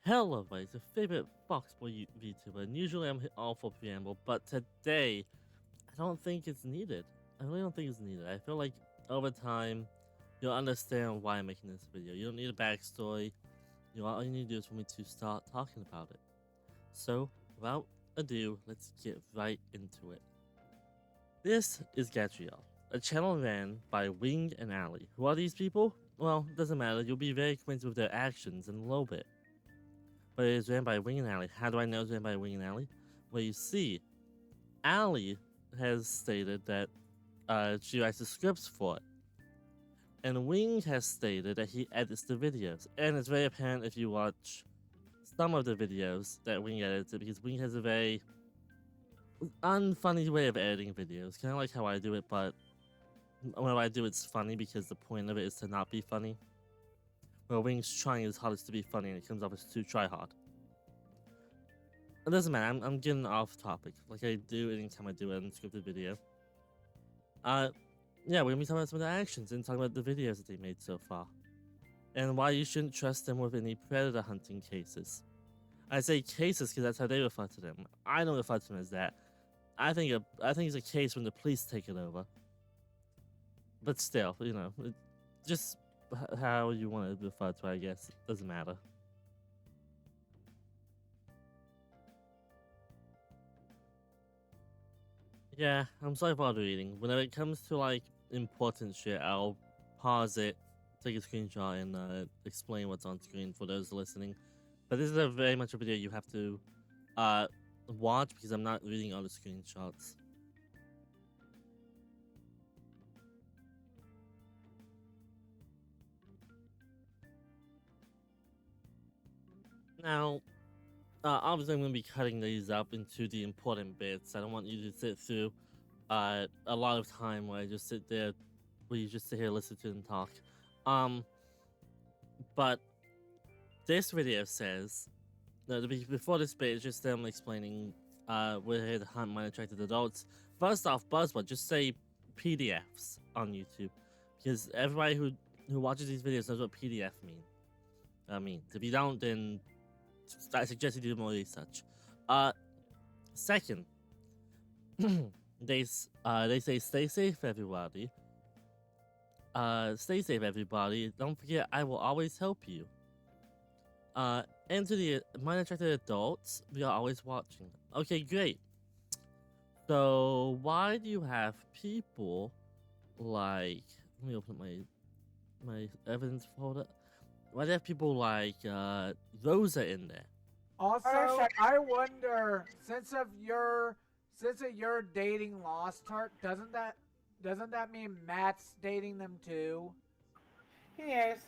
Hello, guys, your favorite Foxboy VTuber, and usually I'm all for preamble, but today, I don't think it's needed. I really don't think it's needed. I feel like over time, you'll understand why I'm making this video. You don't need a backstory. All you need to do is for me to start talking about it. So, without ado, let's get right into it. This is Galadriel, a channel ran by Wing and Ali. Who are these people? Well, doesn't matter. You'll be very acquainted with their actions in a little bit. But it is ran by Wing and Ali. How do I know it's ran by Wing and Ali? Well, you see, Ali has stated that she writes the scripts for it. And Wing has stated that he edits the videos. And it's very apparent if you watch some of the videos that Wing edits it, because Wing has a very unfunny way of editing videos. Kind of like how I do it, but when I do it's funny because the point of it is to not be funny. Well, Wing's trying his hardest to be funny and it comes off as too try hard. It doesn't matter, I'm getting off topic, like I do anytime I do an unscripted video. Yeah, we're gonna be talking about some of the actions and talking about the videos that they made so far. And why you shouldn't trust them with any predator hunting cases. I say cases because that's how they refer to them. I don't refer to them as that. I think it's a case when the police take it over. But still, you know, just how you want to refer to it, I guess. It doesn't matter. Yeah, I'm sorry for reading. Whenever it comes to like important shit, I'll pause it, take a screenshot, and explain what's on screen for those listening. But this is a very much a video you have to watch because I'm not reading all the screenshots. Now, obviously I'm going to be cutting these up into the important bits. I don't want you to sit through a lot of time where I just sit there, where you just sit here and listen to them talk. But this video says, before this bit, it's just them explaining we're here to hunt minor-attracted adults. First off, Buzzword, just say PDFs on YouTube, because everybody who watches these videos knows what PDF means. If you don't, then I suggest you do more research. Second, they say stay safe, everybody. Stay safe, everybody. Don't forget, I will always help you. And to the minor-attracted adults, we are always watching. Okay, great. So why do you have people like? Let me open up my evidence folder. Why do you have people like Rosa in there? Also, I wonder, since of your dating Lost Heart, doesn't that mean Matt's dating them too? Yes.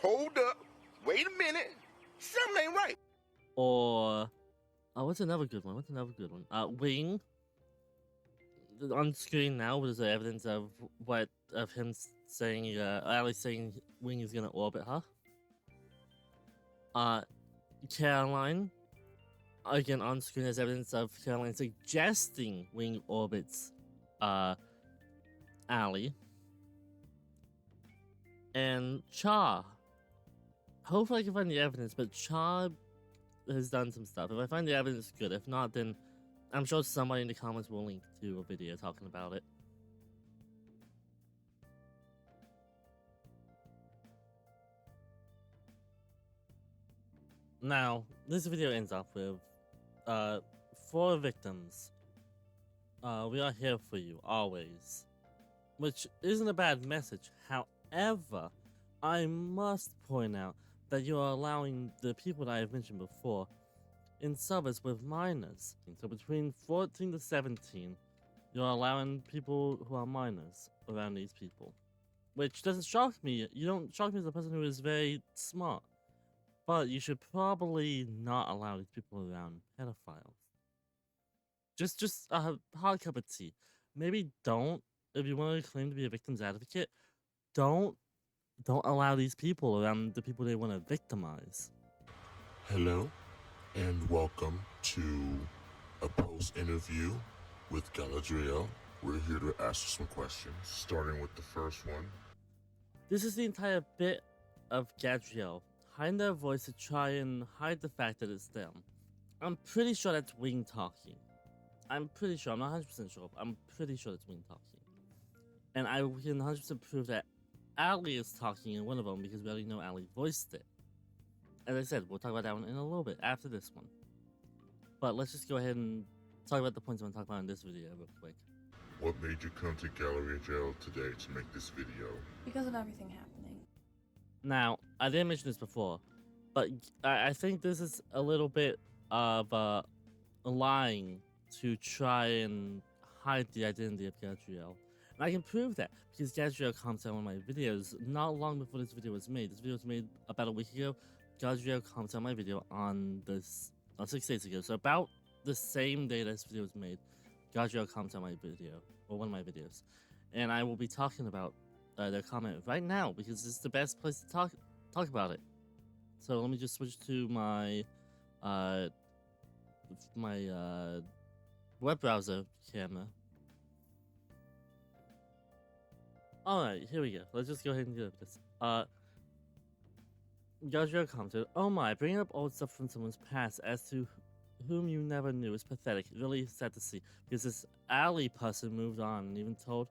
Hold up. Wait a minute. Something ain't right. Or what's another good one? Wing. On screen now was the evidence of him saying Ali saying Wing is gonna orbit her. Caroline, again on screen as evidence of Caroline suggesting Wing orbits Ali. And Cha. Hopefully I can find the evidence, but Cha has done some stuff. If I find the evidence, good. If not, then I'm sure somebody in the comments will link to a video talking about it. Now, this video ends up with 4 victims. We are here for you, always. Which isn't a bad message. However, I must point out that you are allowing the people that I have mentioned before in service with minors. So between 14 to 17, you're allowing people who are minors around these people. Which doesn't shock me. You don't shock me as a person who is very smart. But you should probably not allow these people around pedophiles. Just a hot cup of tea. Maybe don't, if you want to claim to be a victim's advocate, don't allow these people around the people they want to victimize. Hello, and welcome to a post-interview with Galadriel. We're here to ask you some questions, starting with the first one. This is the entire bit of Galadriel hide their voice to try and hide the fact that it's them. I'm pretty sure that's Wing talking. I'm pretty sure. I'm not 100% sure. I'm pretty sure that's Wing talking. And I can 100% prove that Allie is talking in one of them because we already know Allie voiced it. As I said, we'll talk about that one in a little bit after this one. But let's just go ahead and talk about the points I want to talk about in this video real quick. What made you come to Galadriel today to make this video? Because of everything happening. Now, I didn't mention this before, but I think this is a little bit of lying to try and hide the identity of Galadriel. And I can prove that because Galadriel commented on one of my videos not long before this video was made. This video was made about a week ago. Galadriel commented on my video on 6 days ago. So about the same day this video was made, Galadriel commented on my video, or one of my videos. And I will be talking about their comment right now because it's the best place to talk about it. So let me just switch to my web browser camera. Alright, here we go. Let's just go ahead and do this. Galadriel commented, "Oh my, bringing up old stuff from someone's past as to whom you never knew is pathetic. Really sad to see. Because this Allie person moved on and even told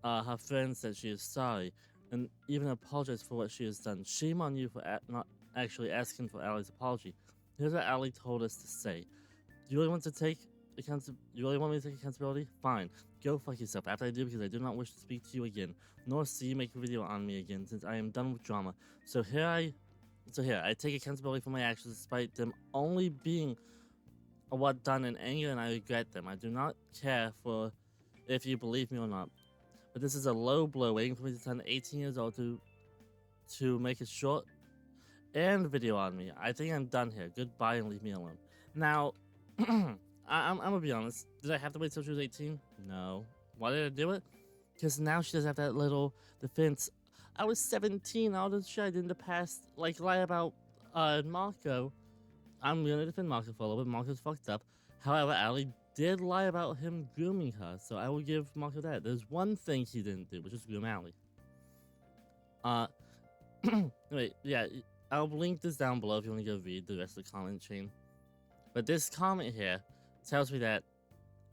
her friends that she is sorry and even apologized for what she has done. Shame on you for not actually asking for Allie's apology. Here's what Allie told us to say. You really want me to take accountability? Fine. Go fuck yourself after I do because I do not wish to speak to you again, nor see you make a video on me again since I am done with drama. So here I take accountability for my actions despite them only being what done in anger and I regret them. I do not care for if you believe me or not. But this is a low blow waiting for me to turn 18 years old to make a short and video on me. I think I'm done here. Goodbye and leave me alone." Now, I'm gonna be honest. Did I have to wait till she was 18? No. Why did I do it? Because now she doesn't have that little defense. I was 17. All the shit I did in the past, like lie about Marco. I'm gonna defend Marco for a little bit. Marco's fucked up. However, Allie did lie about him grooming her, so I will give Marco that. There's one thing he didn't do, which is groom Allie. Wait, yeah, I'll link this down below if you want to go read the rest of the comment chain. But this comment here tells me that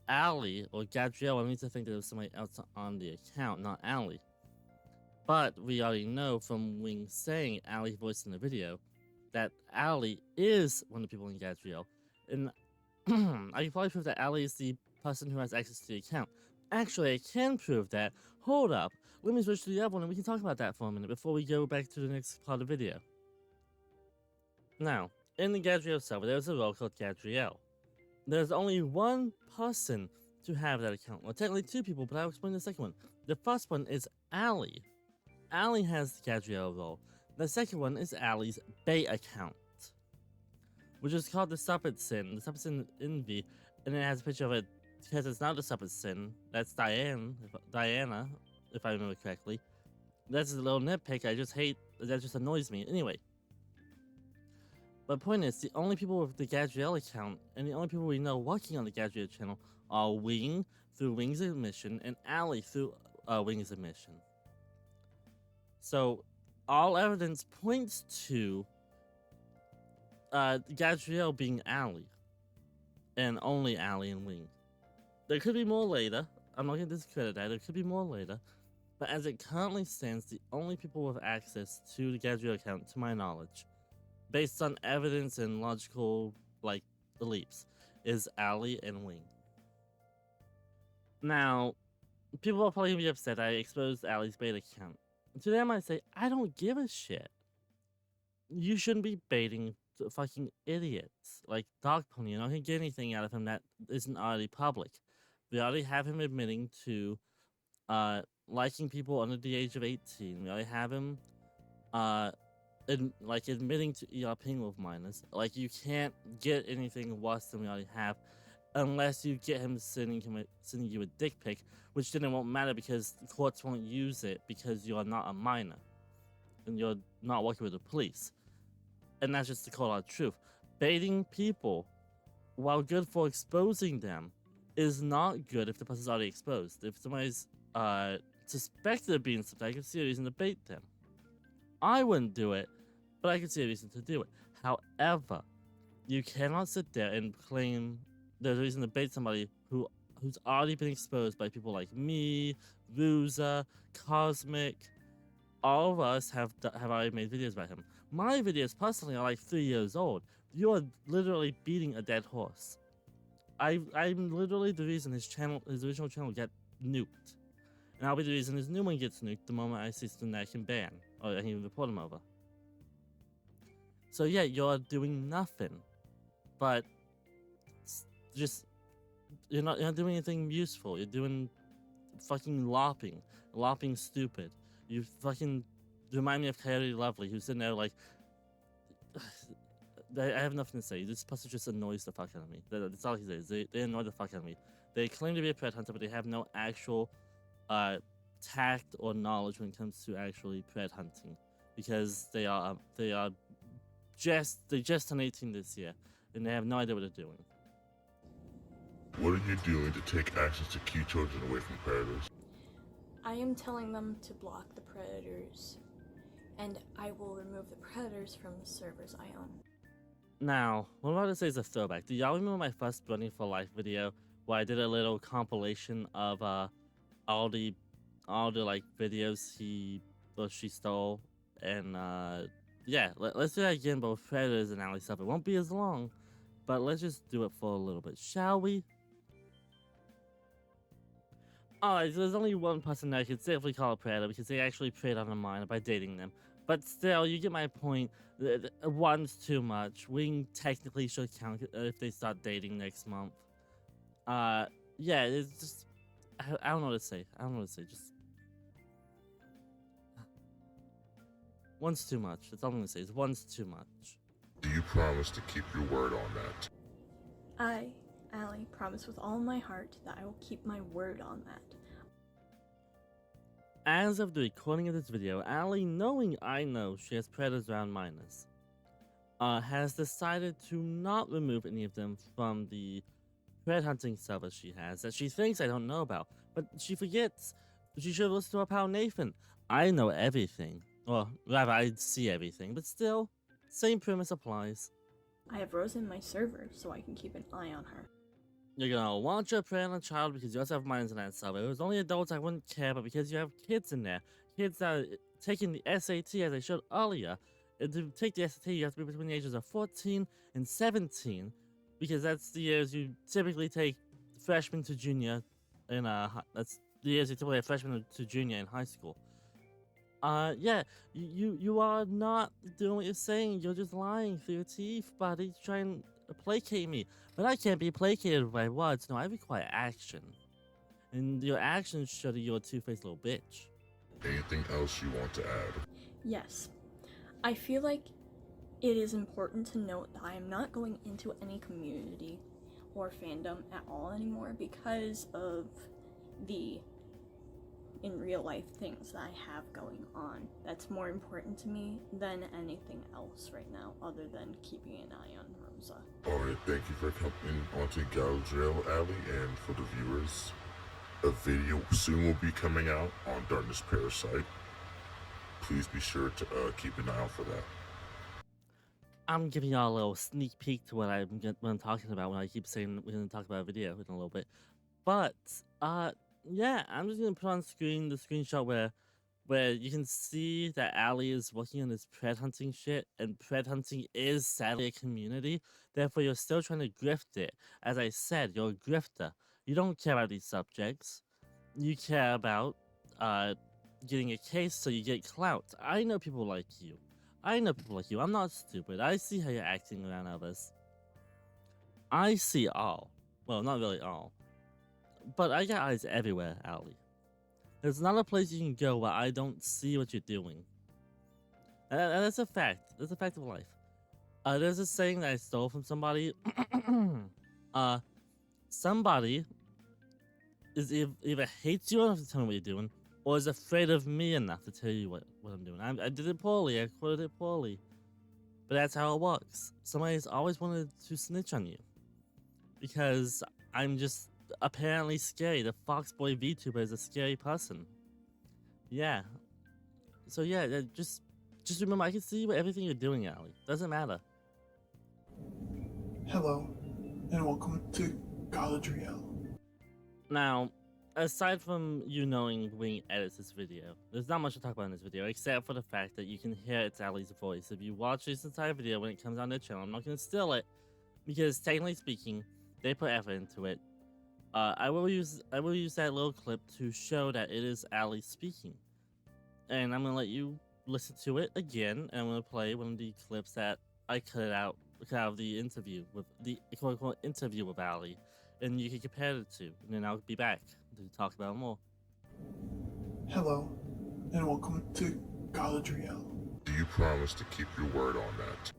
Allie, or Galadriel, wanted me to think that it was somebody else on the account, not Allie. But we already know from Wing saying Allie voiced in the video that Allie is one of the people in Galadriel. And I can probably prove that Allie is the person who has access to the account. Actually, I can prove that. Hold up. Let me switch to the other one and we can talk about that for a minute before we go back to the next part of the video. Now, in the Galadriel server, there's a role called Galadriel. There's only one person to have that account. Well, technically two people, but I'll explain the second one. The first one is Allie. Allie has the Galadriel role. The second one is Allie's bait account, which is called the Serpent Sin. The Serpent Sin Envy, and it has a picture of it because it's not the Serpent Sin. That's Diana, if I remember correctly. That's a little nitpick I just hate. That just annoys me. Anyway. But the point is, the only people with the Galadriel account and the only people we know working on the Galadriel channel are Wing through Wing's admission and Allie through Wing's admission. So all evidence points to Galadriel being Allie and only Allie and Wing. There could be more later. I'm not going to discredit that. There could be more later. But as it currently stands, the only people with access to the Galadriel account, to my knowledge, based on evidence and logical, leaps, is Allie and Wing. Now, people are probably going to be upset I exposed Allie's beta account. To them, I say, I don't give a shit. You shouldn't be baiting fucking idiots like Dog Pony. You're not going to get anything out of him that isn't already public. We already have him admitting to liking people under the age of 18. We already have him admitting to ERPing with minors. You can't get anything worse than we already have unless you get him sending you a dick pic, which then it won't matter because the courts won't use it because you are not a minor and you're not working with the police. And that's just the cold hard truth. Baiting people, while good for exposing them, is not good if the person's already exposed. If somebody's suspected of being something, I can see a reason to bait them. I wouldn't do it, but I can see a reason to do it. However, you cannot sit there and claim there's a reason to bait somebody who's already been exposed by people like me, Ruza, Cosmic. All of us have already made videos about him. My videos personally are like 3 years old. You are literally beating a dead horse. I'm literally the reason his original channel got nuked. And I'll be the reason his new one gets nuked the moment I see something that I can ban, or I can even report him over. So yeah, you're doing nothing. But just you're not doing anything useful. You're doing fucking LARPing stupid. You fucking remind me of Coyote Lovely, who's sitting there like, I have nothing to say. This person just annoys the fuck out of me. That's all he says. They annoy the fuck out of me. They claim to be a pet hunter, but they have no actual tact or knowledge when it comes to actually pet hunting, because they just turned 18 this year, and they have no idea what they're doing. What are you doing to take actions to keep children away from predators? I am telling them to block the predators, and I will remove the predators from the servers I own. Now, what I'm about to say is a throwback. Do y'all remember my first Running for Life video where I did a little compilation of all the like videos he or she stole? And yeah, let's do that again, but with predators and alley stuff. It won't be as long, but let's just do it for a little bit, shall we? Alright, so there's only one person that I could safely call a predator because they actually preyed on a minor by dating them. But still, you get my point. One's too much. Wing technically should count if they start dating next month. Yeah, it's just... I don't know what to say. Just... One's too much. That's all I'm gonna say. One's too much. Do you promise to keep your word on that? I, Allie, promise with all my heart that I will keep my word on that. As of the recording of this video, Allie, knowing I know she has predators around minors, has decided to not remove any of them from the pet hunting server she has that she thinks I don't know about, but she forgets. She should listen to our pal Nathan. I know everything. Or rather, I see everything, but still, same premise applies. I have Rose in my server so I can keep an eye on her. You're gonna want your prey on a child because you also have minors in that server. If it was only adults, I wouldn't care, but because you have kids in there, kids that are taking the SAT, as I showed earlier, and to take the SAT, you have to be between the ages of 14 and 17, because that's the years you typically take freshman to junior in that's the years you typically have freshman to junior in high school. Yeah, you are not doing what you're saying. You're just lying through your teeth, buddy, trying to placate me. But I can't be placated by words. No, I require action. And your actions show that you're a two-faced little bitch. Anything else you want to add? Yes. I feel like it is important to note that I am not going into any community or fandom at all anymore because of the in real life things that I have going on. That's more important to me than anything else right now, other than keeping an eye on Rosa. Alright, thank you for coming onto Galadriel Alley, and for the viewers, a video soon will be coming out on Darkness Parasite. Please be sure to keep an eye out for that. I'm giving y'all a little sneak peek to what I'm talking about when I keep saying we're going to talk about a video in a little bit. But, yeah, I'm just gonna put on screen the screenshot where you can see that Allie is working on this pred hunting shit, and pred hunting is sadly a community. Therefore, you're still trying to grift it. As I said, you're a grifter. You don't care about these subjects. You care about getting a case so you get clout. I know people like you. I'm not stupid. I see how you're acting around others. I see all. Well, not really all. But I got eyes everywhere, Allie. There's not a place you can go where I don't see what you're doing. And that's a fact. That's a fact of life. There's a saying that I stole from somebody. Somebody is either hates you enough to tell me what you're doing, or is afraid of me enough to tell you what I'm doing. I did it poorly. I quoted it poorly. But that's how it works. Somebody's always wanted to snitch on you. Because I'm just apparently scary. The Foxboy VTuber is a scary person. Yeah. So yeah, just just remember, I can see everything you're doing, Ali. Doesn't matter. Hello, and welcome to Galadriel. Now, aside from you knowing Wing edits this video, there's not much to talk about in this video, except for the fact that you can hear it's Ali's voice. If you watch this entire video when it comes on their channel, I'm not going to steal it, because technically speaking, they put effort into it. I will use that little clip to show that it is Ali speaking. And I'm going to let you listen to it again, and I'm going to play one of the clips that I cut out of the interview with the quote-unquote interview with Ali. And you can compare it to, and then I'll be back to talk about it more. Hello, and welcome to Galadriel. Do you promise to keep your word on that?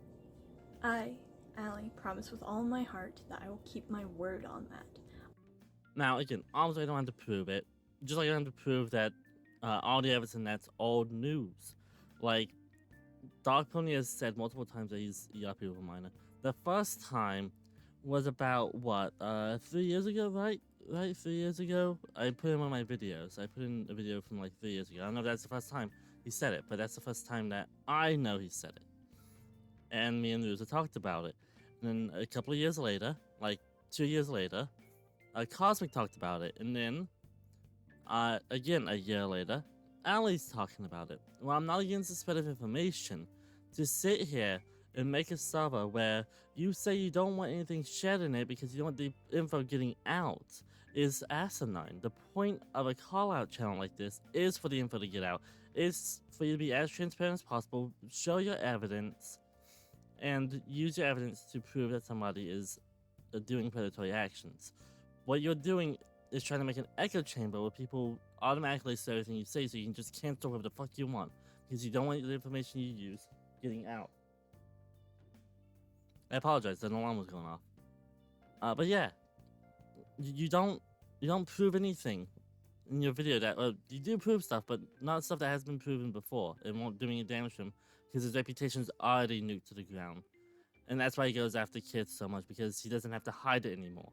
I, Ali, promise with all my heart that I will keep my word on that. Now, again, obviously I don't have to prove it. Just like I don't have to prove that all the evidence in that's old news. Like, Dog Pony has said multiple times that he's a Yappy with a minor. The first time was about, what, 3 years ago, right? Right, 3 years ago? I put him on my videos. I put in a video from like 3 years ago. I don't know if that's the first time he said it, but that's the first time that I know he said it. And me and Ruza talked about it. And then a couple of years later, like 2 years later, Cosmic talked about it. And then, again, a year later, Ali's talking about it. Well, I'm not against the spread of information. To sit here and make a server where you say you don't want anything shared in it because you don't want the info getting out is asinine. The point of a call-out channel like this is for the info to get out. It's for you to be as transparent as possible, show your evidence, and use your evidence to prove that somebody is doing predatory actions. What you're doing is trying to make an echo chamber where people automatically say everything you say so you can just cancel whatever the fuck you want because you don't want the information you use getting out. I apologize, the alarm was going off. But yeah, you don't prove anything in your video that you do prove stuff, but not stuff that has been proven before and won't do any damage to him because his reputation is already nuked to the ground, and that's why he goes after kids so much because he doesn't have to hide it anymore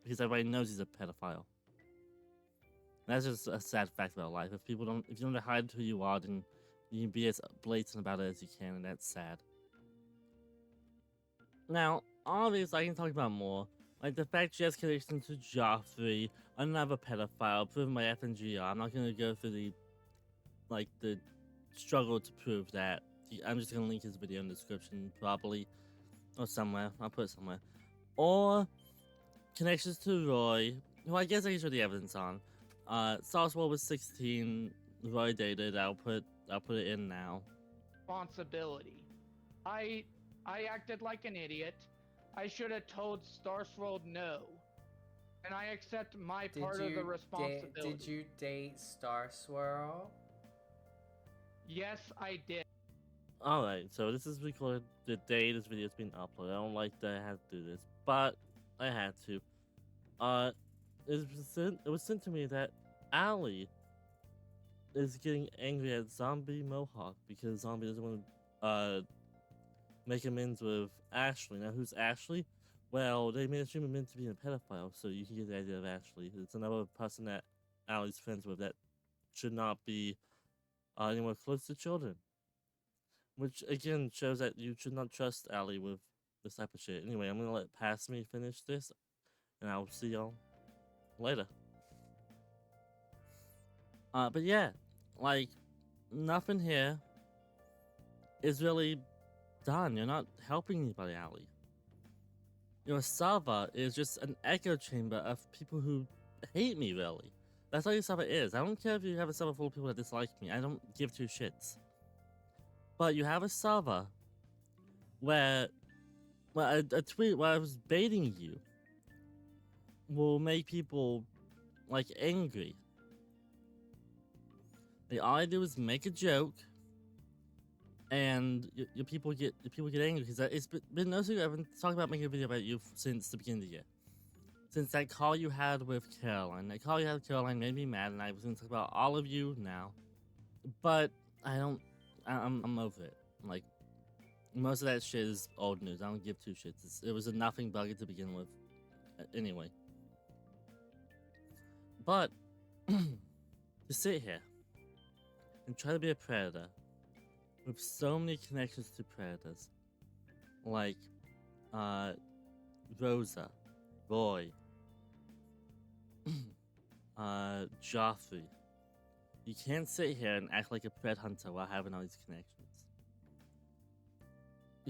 because everybody knows he's a pedophile. That's just a sad fact about life. If you don't hide who you are, then you can be as blatant about it as you can, and that's sad. Now, obviously, I can talk about more. Like the fact she has connection to Joffrey, another pedophile, proven by FNGR. I'm not gonna go through the struggle to prove that. I'm just gonna link his video in the description, probably, or somewhere. I'll put it somewhere. Or connections to Roy, who I guess I can show the evidence on. Saucewell was 16. Roy dated. I'll put it in now. Responsibility. I acted like an idiot. I should have told Starsworld no. And I accept my part of the responsibility. Did you date Starswirl? Yes, I did. Alright, so this is recorded the day this video is being uploaded. I don't like that I had to do this, but I had to. It was sent to me that Ali is getting angry at Zombie Mohawk because Zombie doesn't want to make amends with Ashley. Now, who's Ashley? Well, they made a streamer meant to be a pedophile, so you can get the idea of Ashley. It's another person that Ali's friends with that should not be anywhere close to children. Which, again, shows that you should not trust Ali with this type of shit. Anyway, I'm going to let Pass Me finish this, and I'll see y'all later. But yeah, like, nothing here is really done. You're not helping anybody, Ali. Your server is just an echo chamber of people who hate me, really. That's all your server is. I don't care if you have a server full of people that dislike me. I don't give two shits. But you have a server where a tweet where I was baiting you will make people, like, angry. All I do is make a joke, and your people get angry because it's been no secret. I've been talking about making a video about you since the beginning of the year. Since that call you had with Caroline. That call you had with Caroline made me mad, and I was going to talk about all of you now. But I'm over it. Like, most of that shit is old news. I don't give two shits. It was a nothing bugger to begin with. Anyway. But, to sit here and try to be a predator with so many connections to predators, like Rosa, Roy, Joffrey. You can't sit here and act like a pred hunter while having all these connections.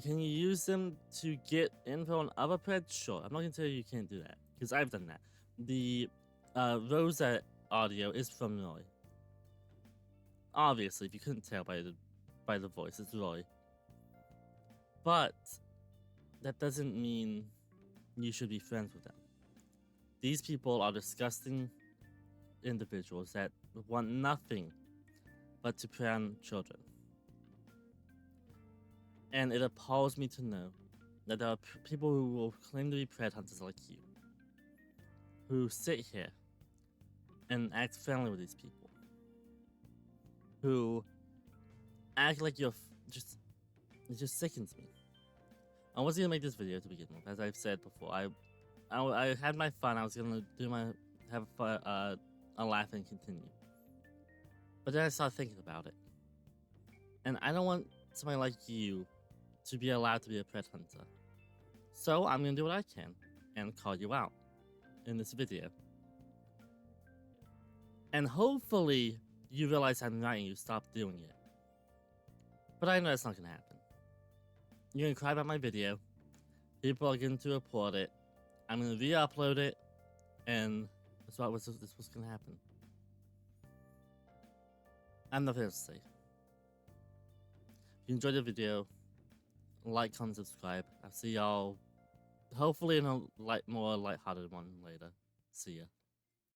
Can you use them to get info on other preds? Sure. I'm not gonna tell you you can't do that, because I've done that. The Rosa audio is from Roy. Obviously, if you couldn't tell by the voice, it's Roy. But that doesn't mean you should be friends with them. These people are disgusting individuals that want nothing but to prey on children. And it appalls me to know that there are people who will claim to be pred hunters like you, who sit here and act friendly with these people, who act like you're it just sickens me. I was gonna make this video to begin with, as I've said before. I had my fun. I was gonna have a laugh and continue, but then I started thinking about it, and I don't want somebody like you to be allowed to be a pred hunter. So I'm gonna do what I can and call you out in this video. And hopefully you realize I'm right and you stop doing it. But I know it's not gonna happen. You're gonna cry about my video. People are going to report it. I'm gonna re-upload it, and that's what was gonna happen. I'm nothing else to say. If you enjoyed the video, like, comment, subscribe. I'll see y'all hopefully in a more lighthearted one later. See ya.